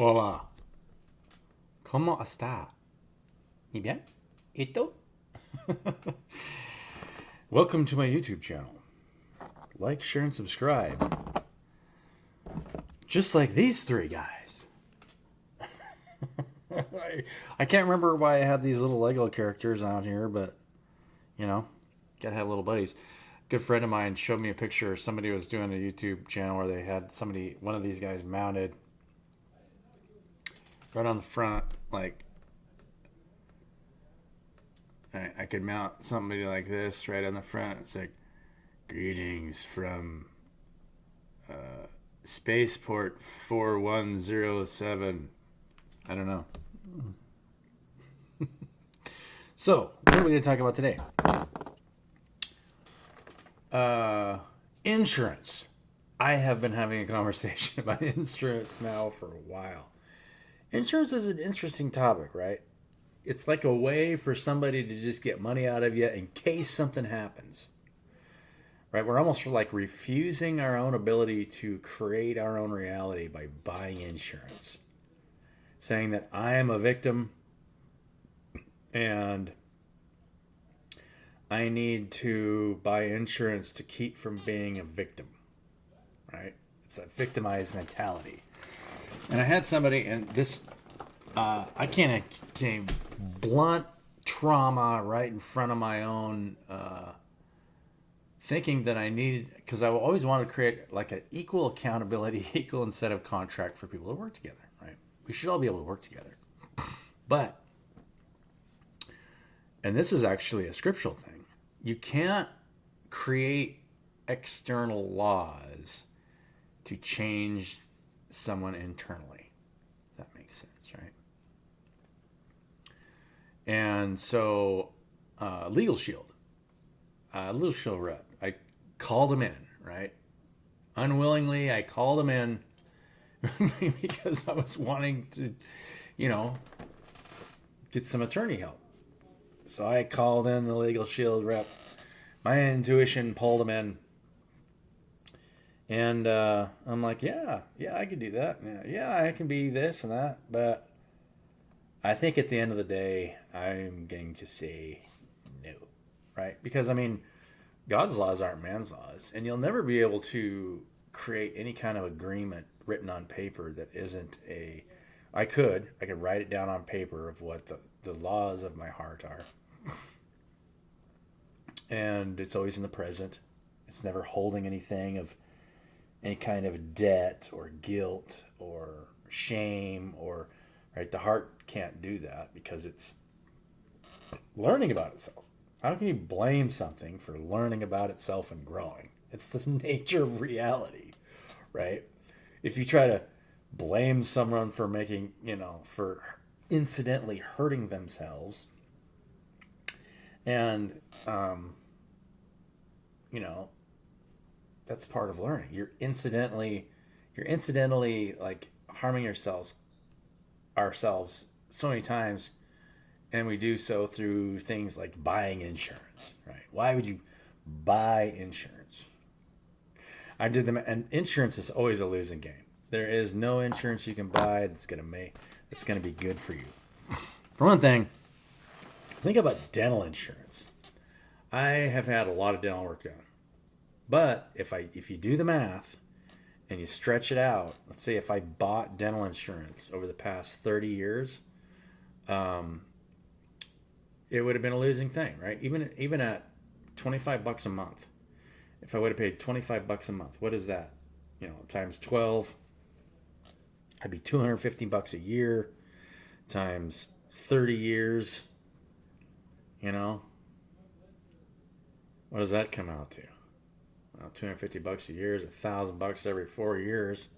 Hola. ¿Cómo está? ¿Y bien? ¿Y tú? Welcome to my YouTube channel. Like, share, and subscribe. Just like these three guys. I can't remember why I had these little Lego characters out here, but, you know, gotta have little buddies. A good friend of mine showed me a picture. Somebody was doing a YouTube channel where they had one of these guys mounted right on the front, like I could mount somebody like this right on the front. It's like, greetings from Spaceport 4107. I don't know. So, what are we going to talk about today? Insurance. I have been having a conversation about insurance now for a while. Insurance is an interesting topic, right? It's like a way for somebody to just get money out of you in case something happens. Right? We're almost like refusing our own ability to create our own reality by buying insurance. Saying that I am a victim and I need to buy insurance to keep from being a victim. Right? It's a victimized mentality. And I had somebody, and this, I can't came blunt trauma right in front of my own thinking that I needed, because I always wanted to create like an equal accountability, equal incentive contract for people to work together, right? We should all be able to work together. But, and this is actually a scriptural thing, you can't create external laws to change someone internally. If that makes sense, right? And so, Legal Shield, Legal Shield rep, I called him in, right? Unwillingly, I called him in because I was wanting to, you know, get some attorney help. So I called in the Legal Shield rep. My intuition pulled him in. And I'm like, yeah, I could do that. Yeah, I can be this and that. But I think at the end of the day, I'm going to say no, right? Because, I mean, God's laws aren't man's laws. And you'll never be able to create any kind of agreement written on paper that isn't a. I could write it down on paper of what the laws of my heart are. And it's always in the present. It's never holding anything of any kind of debt or guilt or shame or, right, the heart can't do that because it's learning about itself. How can you blame something for learning about itself and growing? It's the nature of reality, right? If you try to blame someone for making, for incidentally hurting themselves, and you know that's part of learning. You're incidentally like harming ourselves so many times, and we do so through things like buying insurance, right? Why would you buy insurance? I did them, and insurance is always a losing game. There is no insurance you can buy that's gonna be good for you. For one thing, think about dental insurance. I have had a lot of dental work done, but if you do the math and you stretch it out, let's say if I bought dental insurance over the past 30 years, um, it would have been a losing thing, right? Even at $25 a month, if I would have paid $25 a month, what is that? Times 12, I'd be $250 a year times 30 years. What does that come out to? Well, $250 a year is $1,000 every 4 years.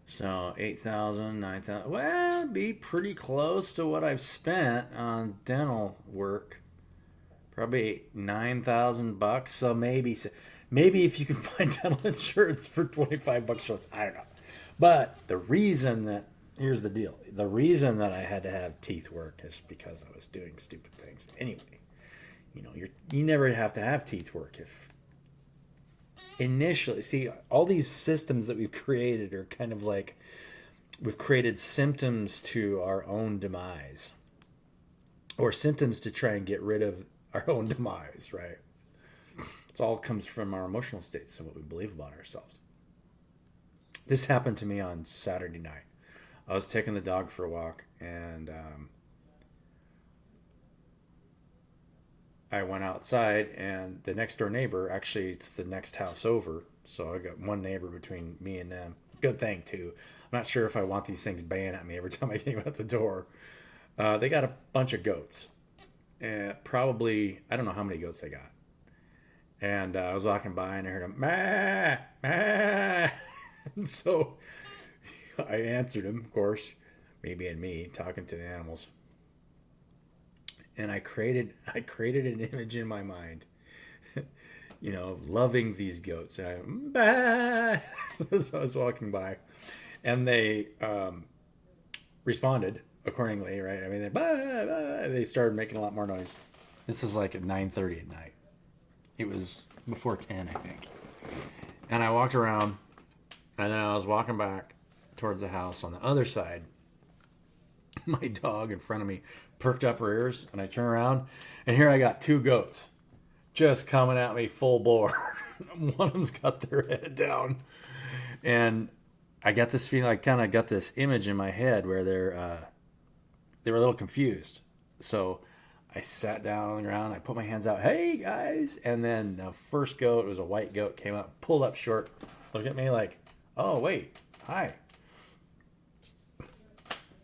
So 8,000, 9,000. Well, it'd be pretty close to what I've spent on dental work. Probably $9,000. So maybe if you can find dental insurance for $25 a month, I don't know. But here's the deal. The reason that I had to have teeth work is because I was doing stupid things. Anyway, you never have to have teeth work if initially, see, all these systems that we've created are kind of like we've created symptoms to our own demise, or symptoms to try and get rid of our own demise, right? It all comes from our emotional states and what we believe about ourselves. This happened to me on Saturday night. I was taking the dog for a walk, and I went outside, and the next door neighbor, actually, it's the next house over. So I got one neighbor between me and them. Good thing, too. I'm not sure if I want these things baying at me every time I came out the door. They got a bunch of goats. Probably, I don't know how many goats they got. And I was walking by, and I heard them, "Mah, mah." And so I answered him, of course, me being me, talking to the animals. And I created an image in my mind, loving these goats. And as I was walking by, and they responded accordingly, right? I mean, they started making a lot more noise. This is like at 9:30 at night. It was before 10, I think. And I walked around, and then I was walking back towards the house on the other side. My dog in front of me perked up her ears, and I turn around, and here I got two goats just coming at me full bore. One of them's got their head down, and I got this feeling. I kind of got this image in my head where they were a little confused. So I sat down on the ground. I put my hands out. Hey guys! And then the first goat, it was a white goat, came up, pulled up short, looked at me like, "Oh wait, hi."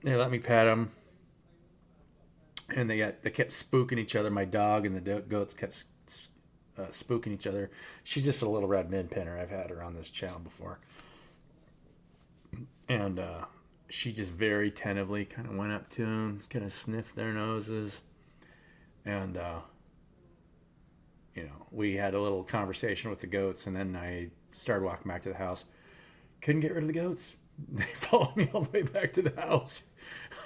They let me pet them, and they kept spooking each other. My dog and the goats kept spooking each other. She's just a little red min pinner. I've had her on this channel before, and she just very tentatively kind of went up to them, kind of sniffed their noses, and we had a little conversation with the goats, and then I started walking back to the house. Couldn't get rid of the goats. They followed me all the way back to the house.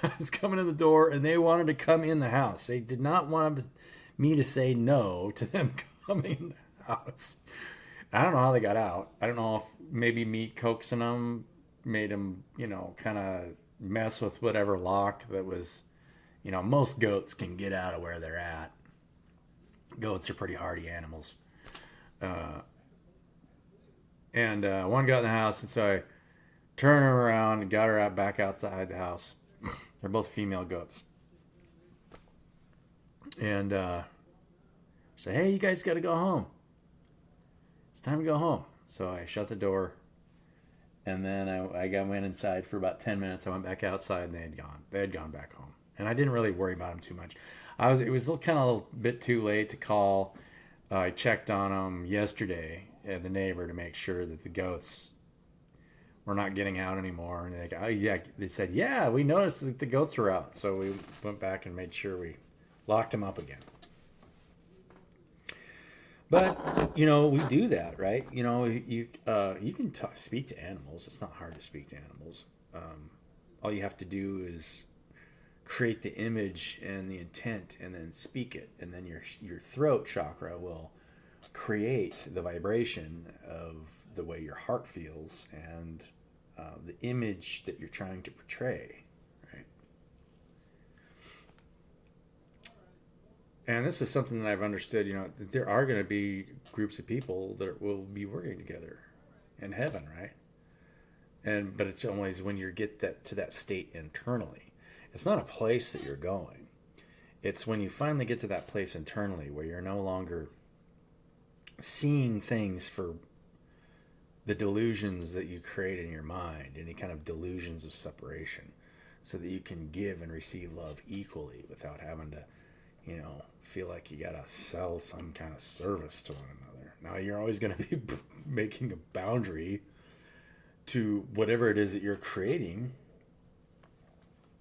I was coming in the door, and they wanted to come in the house. They did not want me to say no to them coming in the house. I don't know how they got out. I don't know if maybe me coaxing them made them, kind of mess with whatever lock that was. Most goats can get out of where they're at. Goats are pretty hardy animals. And one got in the house, and so I turned her around and got her out back outside the house. They're both female goats. And said, "Hey, you guys got to go home. It's time to go home." So I shut the door, and then I went inside for about 10 minutes. I went back outside, and they had gone. They had gone back home, and I didn't really worry about them too much. It was kind of a little bit too late to call. I checked on them yesterday at the neighbor to make sure that the goats were not getting out anymore. And they said, "Yeah, we noticed that the goats were out." So we went back and made sure we locked them up again. But we do that, right? You can speak to animals. It's not hard to speak to animals. All you have to do is create the image and the intent, and then speak it, and then your throat chakra will create the vibration of the way your heart feels and the image that you're trying to portray, right? And this is something that I've understood, that there are going to be groups of people that will be working together in heaven, right? But it's always when you get to that state internally. It's not a place that you're going. It's when you finally get to that place internally where you're no longer seeing things for the delusions that you create in your mind, any kind of delusions of separation, so that you can give and receive love equally without having to, feel like you gotta sell some kind of service to one another. Now, you're always going to be making a boundary to whatever it is that you're creating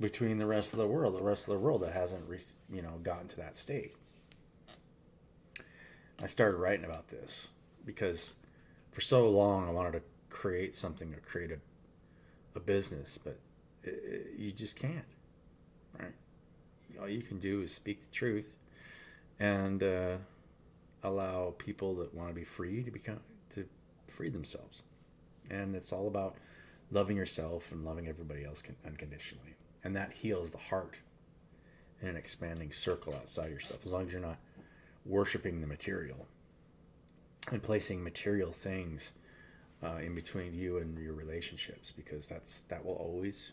between the rest of the world that hasn't gotten to that state. I started writing about this because for so long I wanted to create something, to create a business, but you just can't, right? All you can do is speak the truth and allow people that want to be free to free themselves. And it's all about loving yourself and loving everybody else unconditionally. And that heals the heart in an expanding circle outside yourself, as long as you're not worshiping the material and placing material things in between you and your relationships, because that will always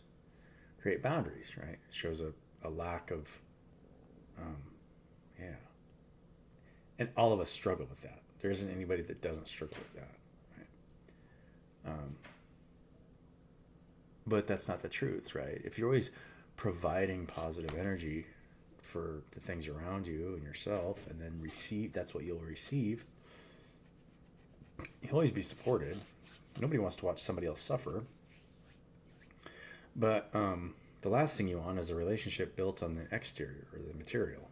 create boundaries, right? It shows a lack of, yeah. And all of us struggle with that. There isn't anybody that doesn't struggle with that, right? But that's not the truth, right? If you're always providing positive energy for the things around you and yourself, and then that's what you'll receive, you'll always be supported. Nobody wants to watch somebody else suffer. But the last thing you want is a relationship built on the exterior or the material.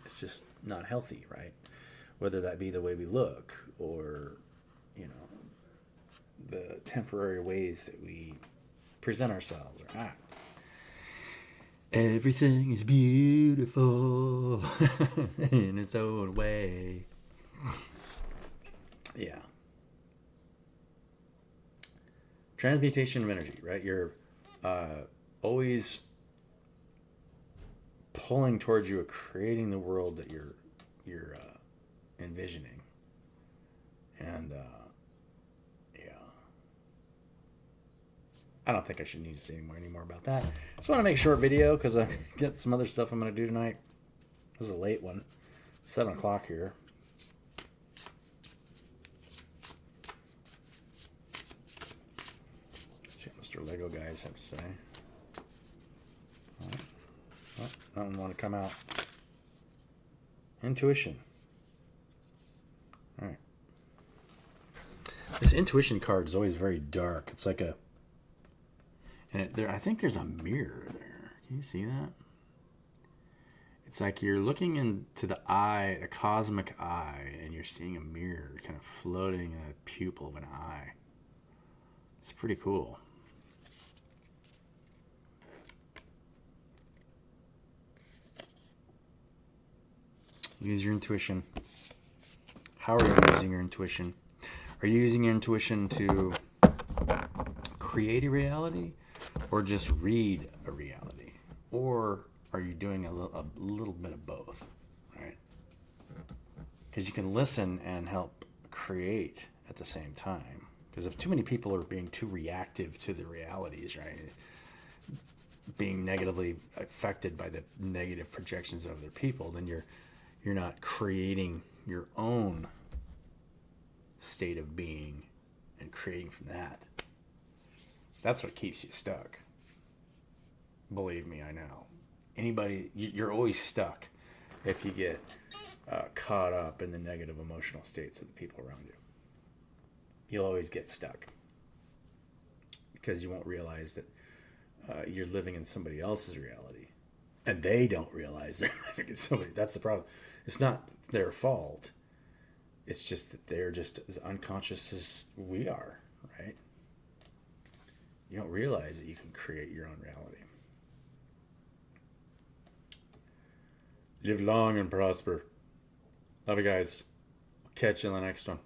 It's just not healthy, right? Whether that be the way we look or, the temporary ways that we present ourselves or act. Everything is beautiful in its own way. Yeah. Transmutation of energy, right? You're always pulling towards you, creating the world that you're envisioning. And yeah, I don't think I should need to say any more about that. Just want to make a short video because I got some other stuff I'm going to do tonight. This is a late one. 7 o'clock here. Let's see what Mr. Lego guys have to say. All right. Oh, that one want to come out. Intuition. All right. This intuition card is always very dark. It's like I think there's a mirror there. Can you see that? It's like you're looking into the eye, a cosmic eye, and you're seeing a mirror kind of floating in a pupil of an eye. It's pretty cool. Use your intuition. How are you using your intuition? Are you using your intuition to create a reality or just read a reality? Or are you doing a little bit of both, right? Because you can listen and help create at the same time. Because if too many people are being too reactive to the realities, right? Being negatively affected by the negative projections of other people, then you're not creating your own state of being and creating from that. That's what keeps you stuck. Believe me, I know. You're always stuck if you get caught up in the negative emotional states of the people around you. You'll always get stuck because you won't realize that you're living in somebody else's reality, and they don't realize they're living in somebody. That's the problem. It's not their fault. It's just that they're just as unconscious as we are, right? You don't realize that you can create your own reality. Live long and prosper. Love you guys. Catch you in the next one.